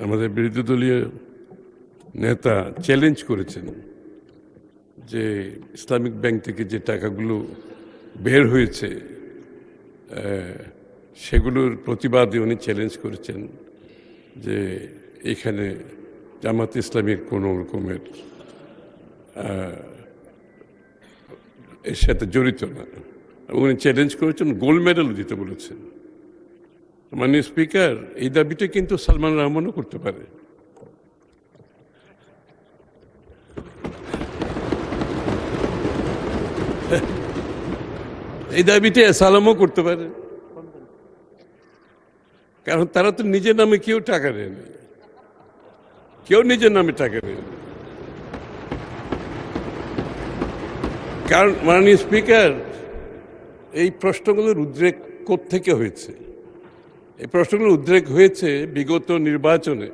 আমাদের বিরোধী দলীয় নেতা চ্যালেঞ্জ করেছেন যে ইসলামিক ব্যাংক থেকে যে টাকাগুলো বের হয়েছে সেগুলোর প্রতিবাদে উনি চ্যালেঞ্জ করেছেন যে এখানে জামাত ইসলামীর কোনো রকমের এর সাথে জড়িত না। উনি চ্যালেঞ্জ করেছেন, গোল্ড মেডেল দিতে বলেছেন। মাননীয় স্পিকার, এই দাবিটা কিন্তু সালমান রহমানও করতে পারে। এই দাবিটা সালামও করতে পারে, কারণ তারা তো নিজের নামে কেউ টাকা নেয়নি, কেউ নিজের নামে টাকা নেয়নি। কারণ মাননীয় স্পিকার, এই প্রশ্নগুলোর উদ্রেক কোত্থেকে হয়েছে? এই প্রশ্নগুলোর উদ্রেক হয়েছে বিগত নির্বাচনে।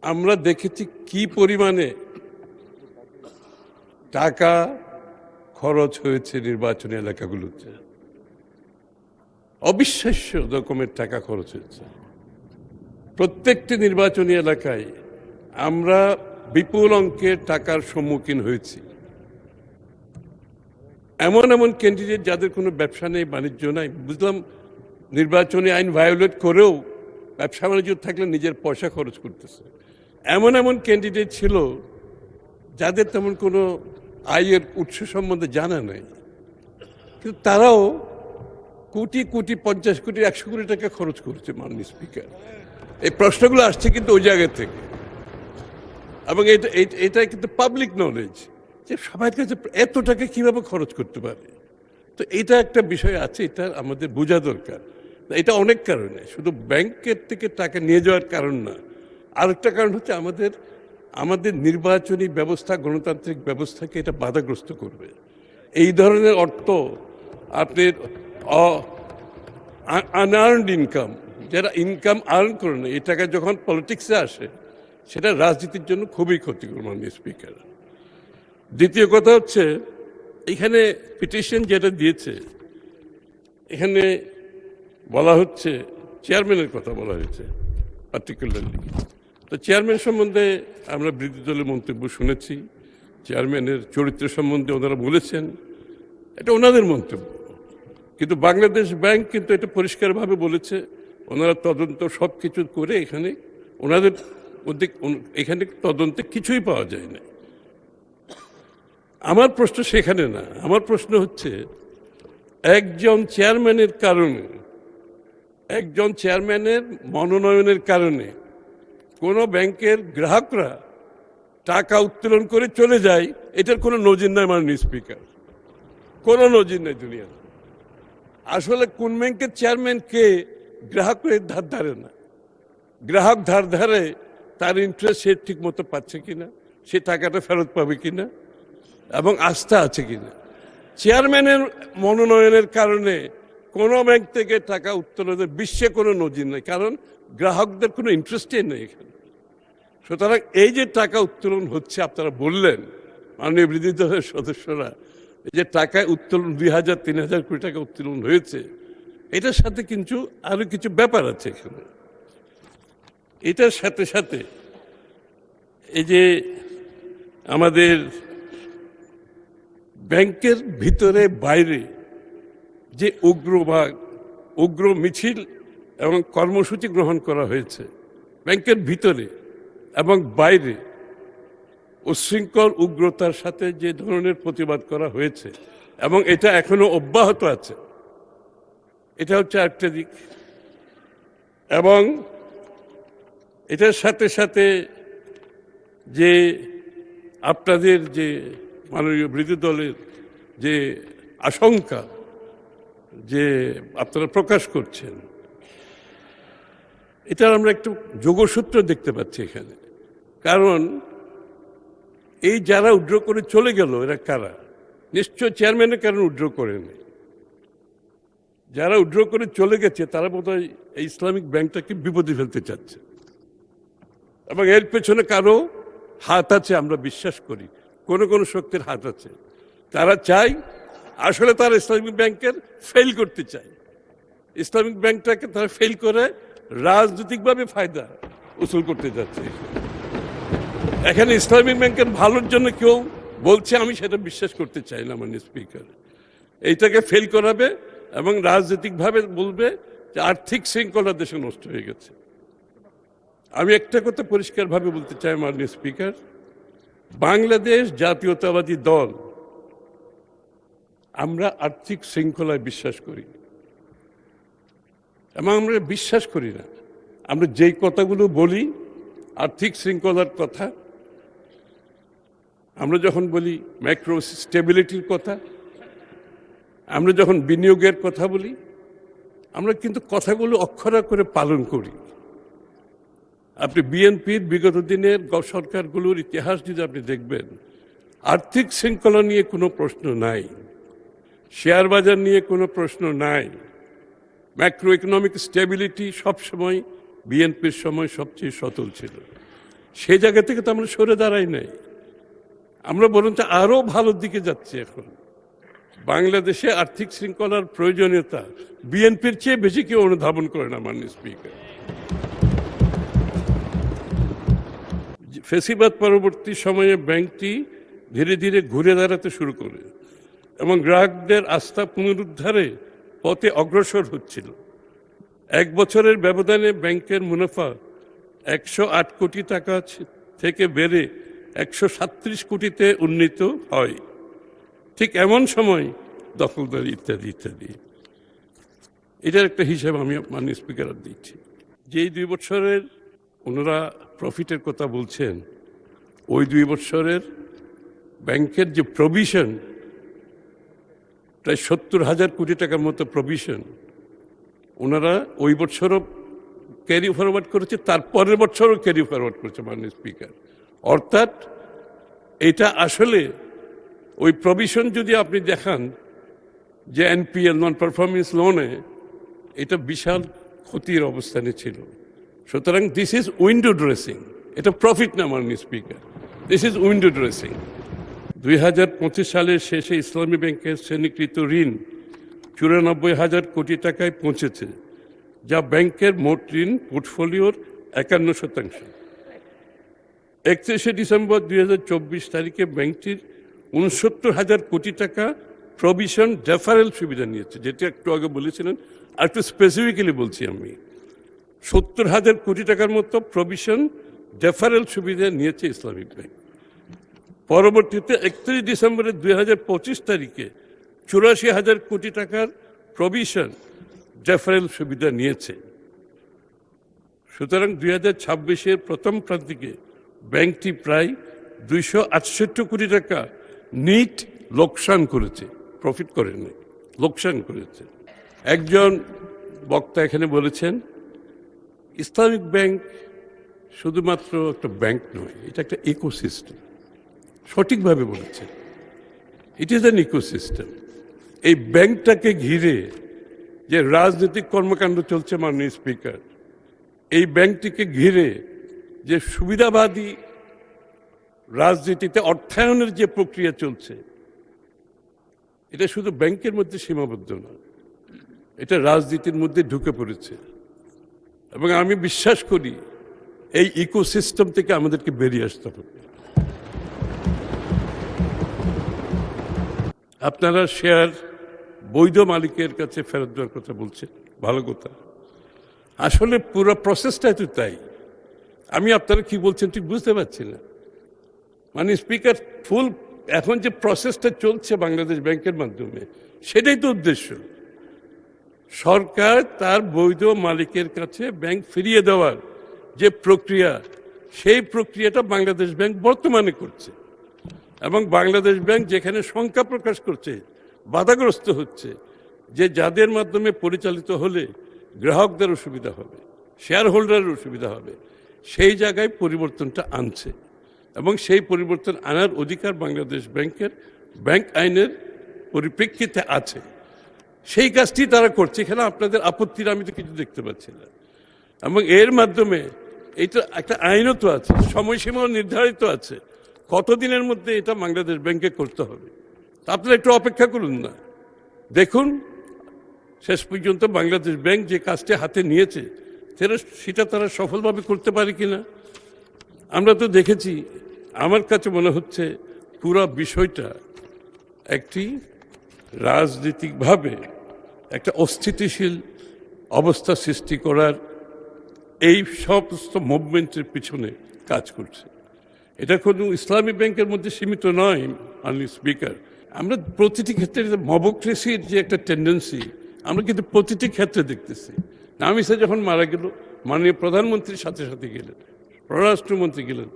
আমরা দেখেছি কি পরিমাণে টাকা খরচ হয়েছে নির্বাচনী এলাকাগুলোতে। অবিশ্বাস্য রকমের টাকা খরচ হয়েছে। প্রত্যেকটি নির্বাচনী এলাকায় আমরা বিপুল অঙ্কের টাকার সম্মুখীন হয়েছি। এমন এমন ক্যান্ডিডেট যাদের কোনো ব্যবসা নেই, বাণিজ্য নাই, বুঝলাম নির্বাচনী আইন ভায়োলেট করেও ব্যবসা বাণিজ্য থাকলে নিজের পয়সা খরচ করতেছে। এমন এমন ক্যান্ডিডেট ছিল যাদের তেমন কোনো আয়ের উৎস সম্বন্ধে জানা নাই, কিন্তু তারাও কোটি কোটি, 50 কোটি, 100 কোটি টাকা খরচ করেছে। মাননীয় স্পিকার, এই প্রশ্নগুলো আসছে কিন্তু ওই জায়গা থেকে, এবং এটা কিন্তু পাবলিক নলেজ যে সবার কাছে এত টাকা কিভাবে খরচ করতে পারে। তো এটা একটা বিষয় আছে, এটা আমাদের বোঝা দরকার। এটা অনেক কারণে, শুধু ব্যাংকের থেকে টাকা নিয়ে যাওয়ার কারণ না। আরেকটা কারণ হচ্ছে আমাদের নির্বাচনী ব্যবস্থা, গণতান্ত্রিক ব্যবস্থাকে এটা বাধাগ্রস্ত করবে। এই ধরনের অর্থ আপনার আনআর্নড ইনকাম, যারা ইনকাম আর্ন করে না, এই টাকা যখন পলিটিক্সে আসে সেটা রাজনীতির জন্য খুবই ক্ষতিকর। মাননীয় স্পিকার, দ্বিতীয় কথা হচ্ছে, এখানে পিটিশন যেটা দিয়েছে, এখানে বলা হচ্ছে চেয়ারম্যানের কথা বলা হয়েছে পার্টিকুলারলি। তো চেয়ারম্যান সম্বন্ধে আমরা বিরোধী দলের মন্তব্য শুনেছি। চেয়ারম্যানের চরিত্র সম্বন্ধে ওনারা বলেছেন, এটা ওনাদের মন্তব্য, কিন্তু বাংলাদেশ ব্যাংক কিন্তু এটা পরিষ্কারভাবে বলেছে ওনারা তদন্ত সব কিছু করে এখানে ওনাদের মধ্যে এখানে তদন্তে কিছুই পাওয়া যায় না। আমার প্রশ্ন সেখানে না, আমার প্রশ্ন হচ্ছে একজন চেয়ারম্যানের কারণে, একজন চেয়ারম্যানের মনোনয়নের কারণে কোনো ব্যাংকের গ্রাহকরা টাকা উত্তোলন করে চলে যায়, এটার কোনো নজির নাই। মাননীয় স্পিকার, কোনো নজির নেই দুনিয়াতে। আসলে কোন ব্যাংকের চেয়ারম্যান কে গ্রাহকের ধার ধারে না? গ্রাহক ধার ধারে, তার ইন্টারেস্ট সে ঠিক মতো পাচ্ছে কিনা, সে টাকাটা ফেরত পাবে কিনা, এবং আস্থা আছে কিনা। চেয়ারম্যানের মনোনয়নের কারণে কোনো ব্যাংক থেকে টাকা উত্তোলনের বিশ্বে কোনো নজির নেই, কারণ গ্রাহকদের কোনো ইন্টারেস্টই নেই এখানে। সুতরাং এই যে টাকা উত্তোলন হচ্ছে, আপনারা বললেন মাননীয় বিরোধী দলের সদস্যরা, এই যে টাকায় উত্তোলন 2000-3000 কোটি টাকা উত্তোলন হয়েছে, এটার সাথে কিন্তু আরো কিছু ব্যাপার আছে এখানে। এটার সাথে সাথে এই যে আমাদের ব্যাংকের ভিতরে বাইরে যে উগ্র মিছিল এবং কর্মসূচি গ্রহণ করা হয়েছে, ব্যাংকের ভিতরে এবং বাইরে উচ্ছৃঙ্খল উগ্রতার সাথে যে ধরনের প্রতিবাদ করা হয়েছে, এবং এটা এখনো অব্যাহত আছে, এটা হচ্ছে একটা দিক। এবং এটার সাথে সাথে যে আপনাদের যে মাননীয় বিরোধী দলের যে আশঙ্কা যে আপনারা প্রকাশ করছেন, এটার আমরা একটু যোগসূত্র দেখতে পাচ্ছি এখানে। কারণ এই যারা উইথড্র করে চলে গেল, এরা কারা? নিশ্চয় চেয়ারম্যানের কারণে উইথড্র করেনি। যারা উইথড্র করে চলে গেছে তারা বোধহয় এই ইসলামিক ব্যাংকটাকে বিপদে ফেলতে চাচ্ছে, এবং এর পেছনে কারো হাত আছে, আমরা বিশ্বাস করি কোন কোন শক্তির হাত আছে। তারা চায়, আসলে তারা ইসলামিক ব্যাংকের ফেল করতে চায়। ইসলামিক ব্যাংকটাকে তারা ফেল করে রাজনৈতিকভাবে ফায়দা উসুল করতে যাচ্ছে। এখানে ইসলামিক ব্যাংকের ভালোর জন্য কেউ বলছে, আমি সেটা বিশ্বাস করতে চাই না মাননীয় স্পিকার। এইটাকে ফেল করাবে এবং রাজনৈতিকভাবে বলবে যে আর্থিক শৃঙ্খলা দেশে নষ্ট হয়ে গেছে। আমি একটা কথা পরিষ্কারভাবে বলতে চাই মাননীয় স্পিকার, বাংলাদেশ জাতীয়তাবাদী দল আমরা আর্থিক শৃঙ্খলায় বিশ্বাস করি এবং আমরা বিশ্বাস করি না আমরা যেই কথাগুলো বলি আর্থিক শৃঙ্খলার কথা, আমরা যখন বলি ম্যাক্রো স্টেবিলিটির কথা, আমরা যখন বিনিয়োগের কথা বলি, আমরা কিন্তু কথাগুলো অক্ষরে পালন করি। আপনি বিএনপির বিগত দিনের সরকারগুলোর ইতিহাস যদি আপনি দেখবেন, আর্থিক শৃঙ্খলা নিয়ে কোনো প্রশ্ন নাই, শেয়ার বাজার নিয়ে কোনো প্রশ্ন নাই, ম্যাক্রো ইকোনমিক স্টেবিলিটি সবসময় বিএনপির সময় সবচেয়ে সচল ছিল। সেই জায়গা থেকে তো আমরা সরে দাঁড়াই নাই, আমরা বরঞ্চ আরও ভালোর দিকে যাচ্ছি। এখন বাংলাদেশে আর্থিক শৃঙ্খলার প্রয়োজনীয়তা বিএনপির চেয়ে বেশি কেউ অনুধাবন করে না মাননীয় স্পিকার। ফেসিবাদ পরবর্তী সময়ে ব্যাংকটি ধীরে ধীরে ঘুরে দাঁড়াতে শুরু করে এবং গ্রাহকদের আস্থা পুনরুদ্ধারে পথে অগ্রসর হচ্ছিল। এক বছরের ব্যবধানে ব্যাংকের মুনাফা 108 কোটি টাকা থেকে বেড়ে 137 কোটিতে উন্নীত হয়। ঠিক এমন সময় দখলদারি ইত্যাদি ইত্যাদি, এটার একটা হিসাব আমি মাননীয় স্পিকার দিচ্ছি। যেই 2 বছরের ওনারা প্রফিটের কথা বলছেন, ওই 2 বছরের ব্যাংকের যে প্রভিশন, প্রায় 70,000 কোটি টাকার মতো প্রভিশন ওনারা ওই বছরও ক্যারি ফরওয়ার্ড করেছে, তার পরের বছরও ক্যারি ফরওয়ার্ড করেছে মাননীয় স্পিকার। অর্থাৎ এটা আসলে ওই প্রভিশন যদি আপনি দেখান যে এনপিএল নন পারফরমেন্স লোনে, এটা বিশাল ক্ষতির অবস্থানে ছিল। সুতরাং দিস ইজ উইন্ডো ড্রেসিং, এটা প্রফিট না মাননীয় speaker, this is window dressing. 2025 সালের শেষে ইসলামী ব্যাংকের শ্রেণীকৃত ঋণ 94,000 কোটি টাকায় পৌঁছেছে, যা ব্যাংকের মোট ঋণ পোর্টফোলিওর 51%। 31শে ডিসেম্বর 2024 তারিখে ব্যাংকটির 69,000 কোটি টাকা প্রভিশন ডেফারেল সুবিধা নিয়েছে, যেটা একটু আগে বলেছিলেন, আর একটু স্পেসিফিক্যালি বলছি আমি, 70,000 কোটি টাকার মতো প্রভিশন ডেফারেল সুবিধা নিয়েছে ইসলামিক ব্যাংক। পরবর্তীতে 31 ডিসেম্বর 2025 তারিখে 84,000 কোটি টাকার প্রভিশন ডেফারেল সুবিধা নিয়েছে। সুতরাং 2026-এর প্রথম প্রান্তিকে ব্যাংকটি প্রায় 268 কোটি টাকা নিট লোকসান করেছে, প্রফিট করেনি, লোকসান করেছে। একজন বক্তা এখানে বলেছেন ইসলামিক ব্যাংক শুধুমাত্র একটা ব্যাংক নয়, এটা একটা ইকোসিস্টেম। সঠিকভাবে বলেছেন, ইট ইজ অ্যান ইকোসিস্টেম। এই ব্যাংকটাকে ঘিরে যে রাজনৈতিক কর্মকাণ্ড চলছে মাননীয় স্পিকার, এই ব্যাংকটিকে ঘিরে যে সুবিধাবাদী রাজনীতিতে অর্থায়নের যে প্রক্রিয়া চলছে, এটা শুধু ব্যাংকের মধ্যে সীমাবদ্ধ না, এটা রাজনীতির মধ্যে ঢুকে পড়েছে। এবং আমি বিশ্বাস করি এই ইকোসিস্টেম থেকে আমাদেরকে বেরিয়ে আসতে হবে। আপনারা শেয়ার বৈধ মালিকের কাছে ফেরত দেওয়ার কথা বলছেন, ভালো কথা। আসলে পুরো প্রসেসটাই তো তাই। আমি আপনারা কি বলছেন ঠিক বুঝতে পারছি না। মানে স্পিকার, ফুল এখন যে প্রসেসটা চলছে বাংলাদেশ ব্যাংকের মাধ্যমে, সেটাই তো উদ্দেশ্য। সরকার তার বৈধ মালিকের কাছে ব্যাংক ফিরিয়ে দেওয়ার যে প্রক্রিয়া, সেই প্রক্রিয়াটা বাংলাদেশ ব্যাংক বর্তমানে করছে। এবং বাংলাদেশ ব্যাংক যেখানে শঙ্কা প্রকাশ করছে, বাধাগ্রস্ত হচ্ছে, যে যাদের মাধ্যমে পরিচালিত হলে গ্রাহকদেরও সুবিধা হবে, শেয়ার হোল্ডারেরও সুবিধা হবে, সেই জায়গায় পরিবর্তনটা আনছে। এবং সেই পরিবর্তন আনার অধিকার বাংলাদেশ ব্যাংকের ব্যাংক আইনের পরিপ্রেক্ষিতে আছে। সেই কাজটি তারা করছে, এখানে আপনাদের আপত্তির আমি তো কিছু দেখতে পাচ্ছি না। এবং এর মাধ্যমে এইটা একটা আইনও তো আছে, সময়সীমাও নির্ধারিত আছে, কতদিনের মধ্যে এটা বাংলাদেশ ব্যাংকে করতে হবে। আপনারা একটু অপেক্ষা করুন না, দেখুন শেষ পর্যন্ত বাংলাদেশ ব্যাংক যে কাজটি হাতে নিয়েছে সেটা তারা সফলভাবে করতে পারে কিনা। আমরা তো দেখেছি, আমার কাছে মনে হচ্ছে পুরো বিষয়টা একটি রাজনৈতিকভাবে একটা অস্থিতিশীল অবস্থা সৃষ্টি করার এই সমস্ত মুভমেন্টের পিছনে কাজ করছে। এটা কোনো ইসলামী ব্যাংকের মধ্যে সীমিত নয়। মাননীয় স্পিকার, আমরা প্রতিটি ক্ষেত্রে মবক্রেসির যে একটা টেন্ডেন্সি আমরা কিন্তু প্রতিটি ক্ষেত্রে দেখতেছি। নামিসা যখন মারা গেল, মাননীয় প্রধানমন্ত্রীর সাথে সাথে গেলেন, পররাষ্ট্রমন্ত্রী গেলেন,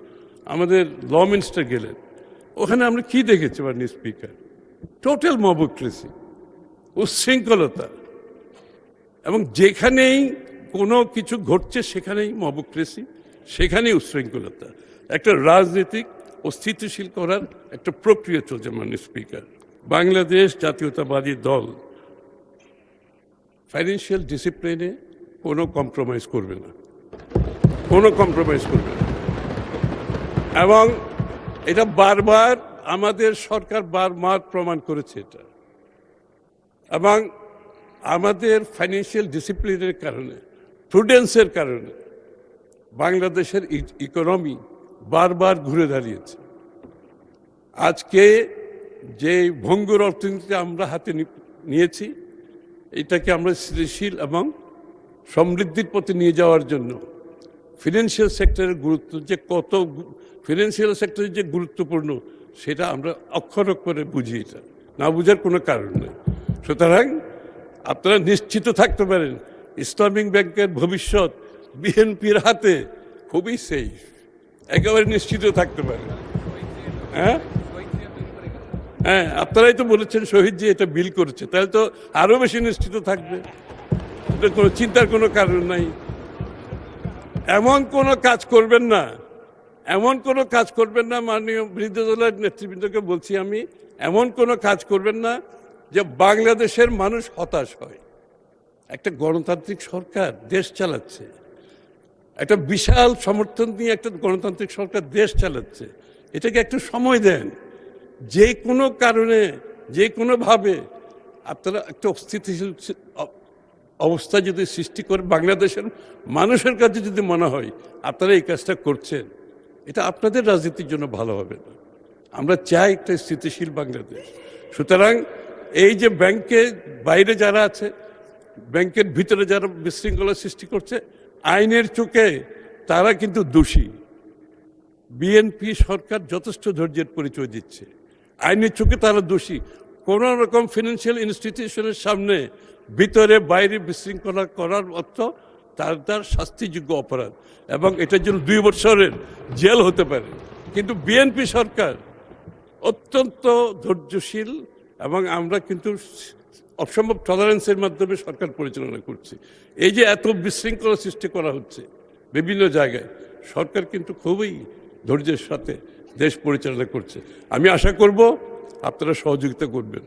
আমাদের ল মিনিস্টার গেলেন। ওখানে আমরা কি দেখেছি মাননীয় স্পিকার? টোটাল মবক্রেসি, উচ্ছৃঙ্খলতা, এবং যেখানেই কোনো কিছু ঘটছে সেখানেই মবক্রেসি, সেখানেই উচ্ছৃঙ্খলতা। একটা রাজনৈতিক অস্থিতিশীল করার একটা প্রক্রিয়া চলছে মাননীয় স্পিকার। বাংলাদেশ জাতীয়তাবাদী দল ফাইন্যান্সিয়াল ডিসিপ্লিনে কোনো কম্প্রোমাইজ করবে না, কোনো কম্প্রোমাইজ করবে না। এবং এটা বারবার আমাদের সরকার বারবার প্রমাণ করেছে এটা। এবং আমাদের ফাইন্যান্সিয়াল ডিসিপ্লিনের কারণে, প্রুডেন্সের কারণে বাংলাদেশের ইকোনমি বারবার ঘুরে দাঁড়িয়েছে। আজকে যে ভঙ্গুর অর্থনীতি আমরা হাতে নিয়েছি, এটাকে আমরা স্থিতিশীল এবং সমৃদ্ধির পথে নিয়ে যাওয়ার জন্য ফিনান্সিয়াল সেক্টরের গুরুত্ব যে কত, ফিনান্সিয়াল সেক্টরের যে গুরুত্বপূর্ণ, সেটা আমরা অক্ষর অক্ষরে বুঝি। এটা না বুঝার কোনো কারণ নেই। সুতরাং আপনারা নিশ্চিত থাকতে পারেন, ইসলামিক ব্যাংকের ভবিষ্যৎ বিএনপির হাতে খুবই সেফ, একেবারে নিশ্চিত থাকতে পারেন। হ্যাঁ হ্যাঁ, আপনারাই তো বলেছেন শহীদ যে এটা বিল করেছে, তাহলে তো আরো বেশি নিশ্চিত থাকবে। এটা কোনো চিন্তার কোনো কারণ নাই। এমন কোনো কাজ করবেন না, এমন কোনো কাজ করবেন না। মাননীয় বিরোধী দলের নেতৃবৃন্দকে বলছি আমি, এমন কোনো কাজ করবেন না যে বাংলাদেশের মানুষ হতাশ হয়। একটা গণতান্ত্রিক সরকার দেশ চালাচ্ছে, একটা বিশাল সমর্থন নিয়ে একটা গণতান্ত্রিক সরকার দেশ চালাচ্ছে। এটাকে একটু সময় দেন। যে কোনো কারণে, যে কোনোভাবে আপনারা একটা অস্থিতিশীল অবস্থা যদি সৃষ্টি করে বাংলাদেশের মানুষের কাছে যদি মনে হয় আপনারা এই কাজটা করছেন, এটা আপনাদের রাজনীতির জন্য ভালো হবে না। আমরা চাই একটা স্থিতিশীল বাংলাদেশ। সুতরাং এই যে ব্যাংকের বাইরে যারা আছে, ব্যাংকের ভিতরে যারা বিশৃঙ্খলা সৃষ্টি করছে, আইনের চোখে তারা কিন্তু দোষী। বিএনপি সরকার যথেষ্ট ধৈর্যের পরিচয় দিচ্ছে, আইনের চোখে তারা দোষী। কোন রকম ফিনান্সিয়াল ইনস্টিটিউশনের সামনে ভিতরে বাইরে বিশৃঙ্খলা করার অর্থ তার শাস্তিযোগ্য অপরাধ, এবং এটার জন্য 2 বছরের জেল হতে পারে। কিন্তু বিএনপি সরকার অত্যন্ত ধৈর্যশীল, এবং আমরা কিন্তু অসম্ভব টলারেন্সের মাধ্যমে সরকার পরিচালনা করছি। এই যে এত বিশৃঙ্খলা সৃষ্টি করা হচ্ছে বিভিন্ন জায়গায়, সরকার কিন্তু খুবই ধৈর্যের সাথে দেশ পরিচালনা করছে। আমি আশা করব আপনারা সহযোগিতা করবেন।